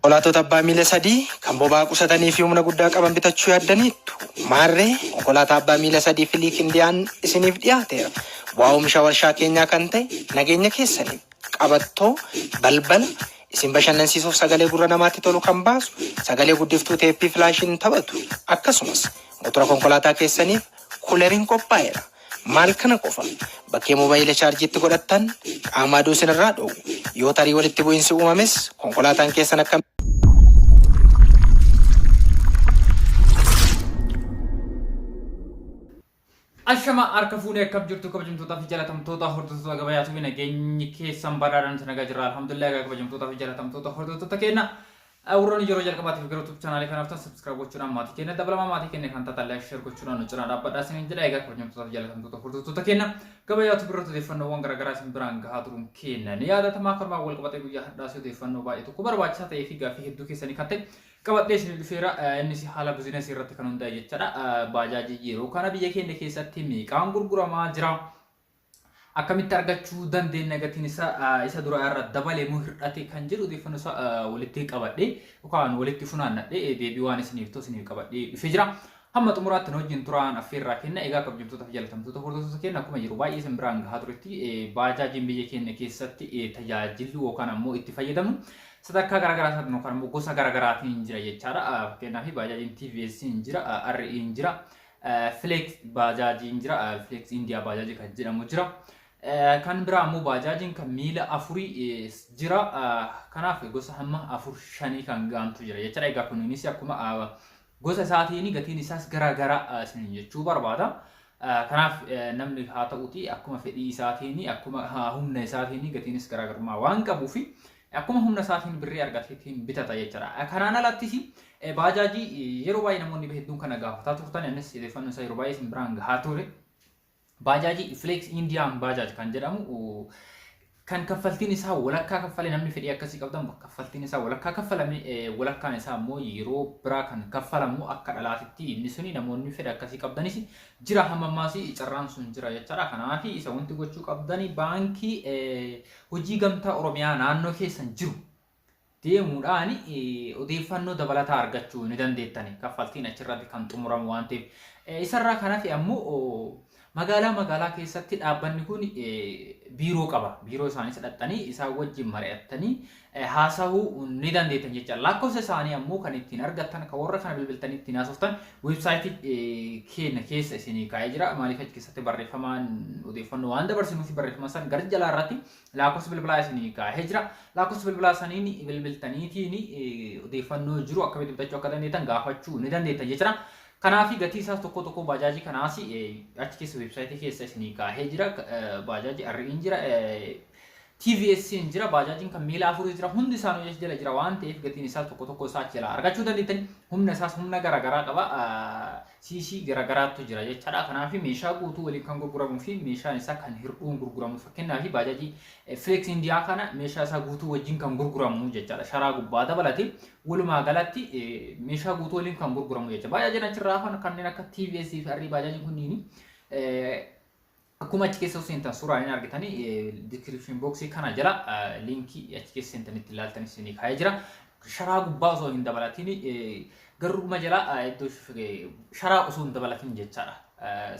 Konkolaattota abbaa miila sadii kan boba'aa qusatanii fi humna guddaa qaban bitachuu yaaddaniittu. Maarree konkolaataa abbaa miila sadii Filiik Indiyaan isiniif dhiyaateera. Bu'aa oomisha warshaa keenyaa kan ta'e nageenya keessaniif qabattoo balbala isin bashannansiisuuf sagalee gurra namaatti tolu kan baasu sagalee guddiftuu teeppii filaashiin taphatu akkasumas motora konkolaataa keessaniif kuuleriin qophaa'eera. Maal kana qofa bakkee moobaayila chaarjiitti godhattan qaamaa aduu isinirraa dhoowwu. Yoo tarii walitti bu'iinsi uumames konkolaataan keessan akka Ashama harka fuunee akkam jirtu kabajamtootaa fi jaalatamtoota hordoftoota gabayaatu fi nageenyi keessan badhaadhaan nagaa jira. Alhamdulillah kabajamtootaa fi jaalatamtoota hordoftoota keenya awuroon yeroo jalqabaatiif gara YouTube channel kanaaf tan subscribe gochuudhaan maatii keenya dabalama maatii keenya kan taatan like share gochuudhaan nu cinaa dhaabbadhaa isiniin jedha. Egaa kabajamtootaa fi jaalatamtoota hordoftoota keenya gabayaatu birootu odeeffannoowwan garaagaraa isin biraan gahaa turuun kenna. Ni yaadatamaa karmaa wal qabatee guyyaa har'aas odeeffannoo baay'ee tokko barbaachisaa ta'ee fi gaaffii hedduu keessanii kan ta'e qabadhee isin dhufeera. Innis haala biizinasii irratti kan hundaa'e jechaadha. Baajaajii yeroo kana biyya keenya keessatti meeqaan gurguramaa jira? Akkamitti argachuu dandeenya gatiin isa dura irra dabalee moo hir'ate kan jedhu odeeffannoo isaa walitti qabadhee yookaan walitti funaannadhee deebii waan isiniif ta'u isiniif qabadhee dhufee jira. Hamma xumuraatti nu wajjin turaan affeerraa kenna. Egaa kabajamtoota fi jaalatamtoota hordoftoota keenya akkuma yeroo baay'ee isin biraan gahaa turetti baajaajiin biyya keenya keessatti tajaajilli yookaan ammoo itti fayyadamnu sadarkaa garaagaraa yookaan ammoo gosa garaagaraatiin jira jechaadha. Fakkeenyaaf baajaajiin TVS jira, RE jira, Flex baajaajiin jira, Flex India baajaajii kan jedhamu jira. Kan biraa ammoo baajaajiin kan miila afurii jira. Kanaaf gosa hamma 4-5 kan gaantu jira jechaadha. Egaa kunis akkuma gosa isaatiin gatiin isaas garaagaraa isin jechuu barbaada. Kanaaf namni haa ta'uuti akkuma fedhii isaatiin akkuma humna isaatiin gatiinis garaagarummaa waan qabuuf akkuma humna isaatiin birrii argateetiin bitata jechaadha. Kanaan alattis baajaajii yeroo baay'ee namoonni hedduun kana gaafataa turtan innis odeeffannoo isaa yeroo baay'ee isin biraan gahaa ture. Baajaajii Flex Indian Bajaj kan jedhamu kan kaffaltiin isaa walakkaa kaffalee namni fedhii akkasii qabdan kaffaltiin isaa walakkaa kaffalame walakkaan isaa immoo yeroo biraa kan kaffalamu akka dhalaatitti inni suni namoonni fedhii akkasii qabdanis jira hammammaas carraan sun jira jechaadha. Kanaaf isa wanti gochuu qabdani baankii hojii gamtaa Oromiyaa naannoo keessan jiru deemuudhaan odeeffannoo dabalataa argachuu ni dandeettani. Kaffaltiin achirratti kan xumuramu waan ta'eef isarraa kanaaf ammoo magaalaa keessatti dhaabbanni kun biiroo qaba. Biiroo isaanii sadhaxanii isaa wajjin mari'attanii haasa'uu ni dandeettan jecha. Lakkoofsa isaanii ammoo kan ittiin argattan kan warra kana bilbiltanii ittiin haasoftan weebsaayitii keenya keessa isinii kaa'ee jira. Maaliif achi keessatti barreeffamaan odeeffannoo waan dabarsinuuf barreeffama san gara jalaa irratti lakkoofsa bilbilaa isinii kaa'ee jira. Lakkoofsa bilbilaa saniin bilbiltaniitiin odeeffannoo jiru akkamitti bitachuu akka dandeettan gaafachuu ni dandeettan jechuudha. Kanaaf gatii isaas tokko baajaajii kanaas achi keessa weebsaayitii keessa isinii kaa'ee jira. Baajaajii RE jira, TVS jira, baajaajiin kan miila afurii jira. Hundi isaanii jala jira waan ta'eef gatiin isaa tokko isaa achi jalaa argachuu dandeettan. Humna isaas humna garaagaraa qaba. CC garaagaraatu jira jechaadha. Kanaaf meeshaa guutuu waliin kan gurguramuu fi meeshaan isaa kan hir'uun gurguramu. Fakkeenyaaf baajaajii Flex India kana meeshaa isaa guutuu wajjin kan gurguramu jechaadha. Sharaa gubbaa dabalatee walumaa galatti meeshaa guutuu waliin kan gurguramu jecha. Baajaajiin achirraa hafan kanneen akka TVS fi RE baajaajiin kunniin akkuma achi keessa seentan suuraa inni argitanii description box kana jala linkii achi keessa seentanitti ilaaltanii isinii kaa'ee jira. Sharaa gubbaa osoo hin dabalatiin garuma jala iddoo sharaa osoo hin dabalatiin jechaadha.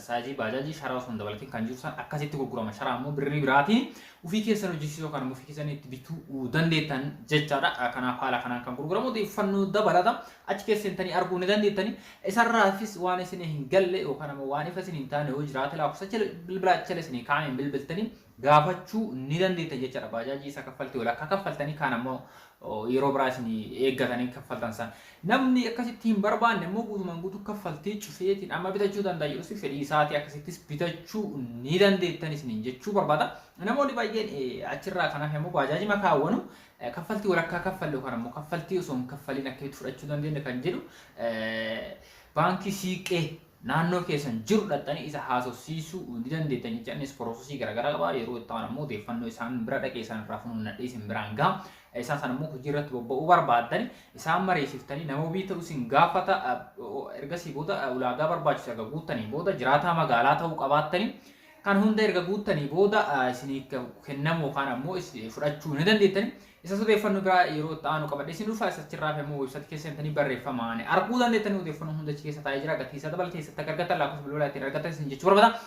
Saayizii baajaajii sharaa osoo hin dabalatiin kan jiru san akkasitti gurgurama. Sharaa ammoo birrii biraatiin ofii keessan hojjechiisuu yookaan ofii keessan itti bituu dandeettan jechaadha. Kanaaf haala kanaan kan gurguramu odeeffannoo dabalata achi keessa seentanii arguu ni dandeettani. Isarraafis waan isin hin galle yookaan ammoo waan ifa isin hin taane yoo jiraate lakkoofsa bilbilaa chala isinii kaa'ameen bilbiltanii gaafachuu ni dandeettan jechaadha. Baajaajii isa kaffaltii walakkaa kaffaltanii kaan ammoo yeroo biraa isinii eeggatanii kaffaltan san namni akkasitti hin barbaanne immoo guutumaan guutuu kaffaltii cufeetiin amma bitachuu danda'a jedhus fedhii isaatii akkasittis bitachuu ni dandeettan isiniin jechuu barbaada. Namoonni baay'een achirraa kanaaf immoo baajaajii makaawwanu kaffaltii walakkaa kaffalle yookaan ammoo kaffaltii osoo hin kaffaliin akkamitti fudhachuu dandeenya kan jedhu baankii siiqee naannoo keessan jiru dhaxxanii isa haasofsiisuu ni dandeettan jecha. Innis piroosesii garaagaraa qaba. Yeroo itti ammoo odeeffannoo isaan bira dhaqee isaan irraa funuunnadhee isin biraan gaha. Isaan sana immoo hojii irratti bobba'uu barbaadan isaan mareessiftanii nama ofii ta'uu isin gaafata. Ergasii booda ulaagaa barbaachisu erga guuttanii booda jiraataa magaalaa ta'uu qabaattanii kan hunda erga guuttanii booda isinii kennamu kan ammoo fudhachuu ni dandeettani. Isa odeeffannoo biraa yeroo ta'anu qabadhe isin dhufa isachirraa fi ammoo website keessatti barreeffamaan arguu dandeettani odeeffannoo hunda achi keessa taa'ee jira gatii isa dabalatee keessatti argatan lakkoofsa bilbilaa ittiin argatan isin jechuu barbaada.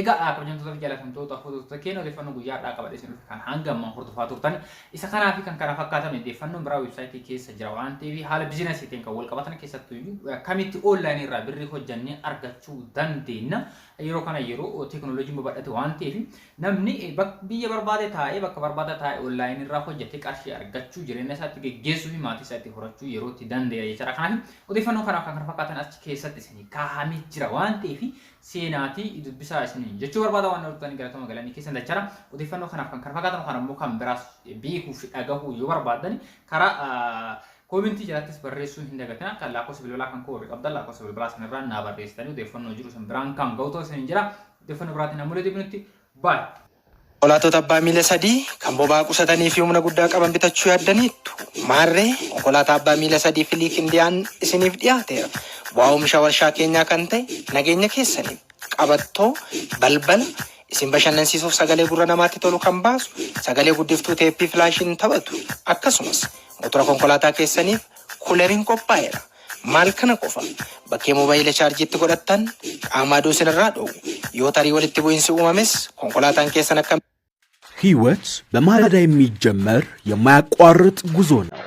Egaa kabajamtoota fi jaalatamtoota hordoftoota keenya odeeffannoo guyyaadhaa qabadhe isin kan hanga ammaa hordofaa turtan isa kanaa fi kan kana fakkaatan odeeffannoon biraa websaayitii keessa jira waan ta'eef haala biizinasiitiin kan wal qabatan keessattuu akkamitti onlaayinii irraa birrii hojjannee argachuu dandeenya yeroo kana yeroo teekinooloojiin babal'ate waan ta'eef namni biyya barbaade taa'ee bakka barbaade taa'ee onlaayinii irraa hojjetee qarshii argachuu jireenya isaatti geggeessuu fi maatii isaatti horachuu yeroo itti danda'e jechuudha. Kanaaf odeeffannoo kanaaf kan kana fakkaatan achi keessatti isin kaa'amee jira waan ta'eef seenaatii dubbisaa isin jechuu barbaada waan dhuftan galatama galanii keessan dachara odeeffannoo kanaaf kan kana fakkaatan kan ammoo kan biraas beekuu fi dhagahuu yoo barbaadan karaa komentii jalatti barreessuu hin dagatina kan lakkoofsa bilbilaa kan koo qabdan lakkoofsa bilbilaa sanarraa naa barreessitanii odeeffannoo jiru san biraan kan ga'u ta'uu isin jira odeeffannoo biraatiin namoota deebinutti baay'ee. Konkolaattota abbaa miila sadii kan boba'aa qusatanii fi humna guddaa qaban bitachuu yaaddaniittu maarree konkolaataa abbaa miila sadii filiik indiyaan isiniif dhiyaateera. Bu'aa oomisha warshaa keenyaa kan ta'e nageenya keessaniif qabattoo balbala isin bashannansiisuuf sagalee gurra namaatti tolu kan baasu sagalee guddiftuu teeppii filaashiin taphatu akkasumas motora konkolaataa keessaniif kuuleriin qophaa'eera. Maal kana qofa bakkee moobaayila chaarjiitti godhattan qaama aduu isinirraa dhoowwu yoo tarii walitti bu'iinsi uumames konkolaataan keessan akka ህይወት በማለዳ የሚጀመር የማያቋርጥ ጉዞ ነው።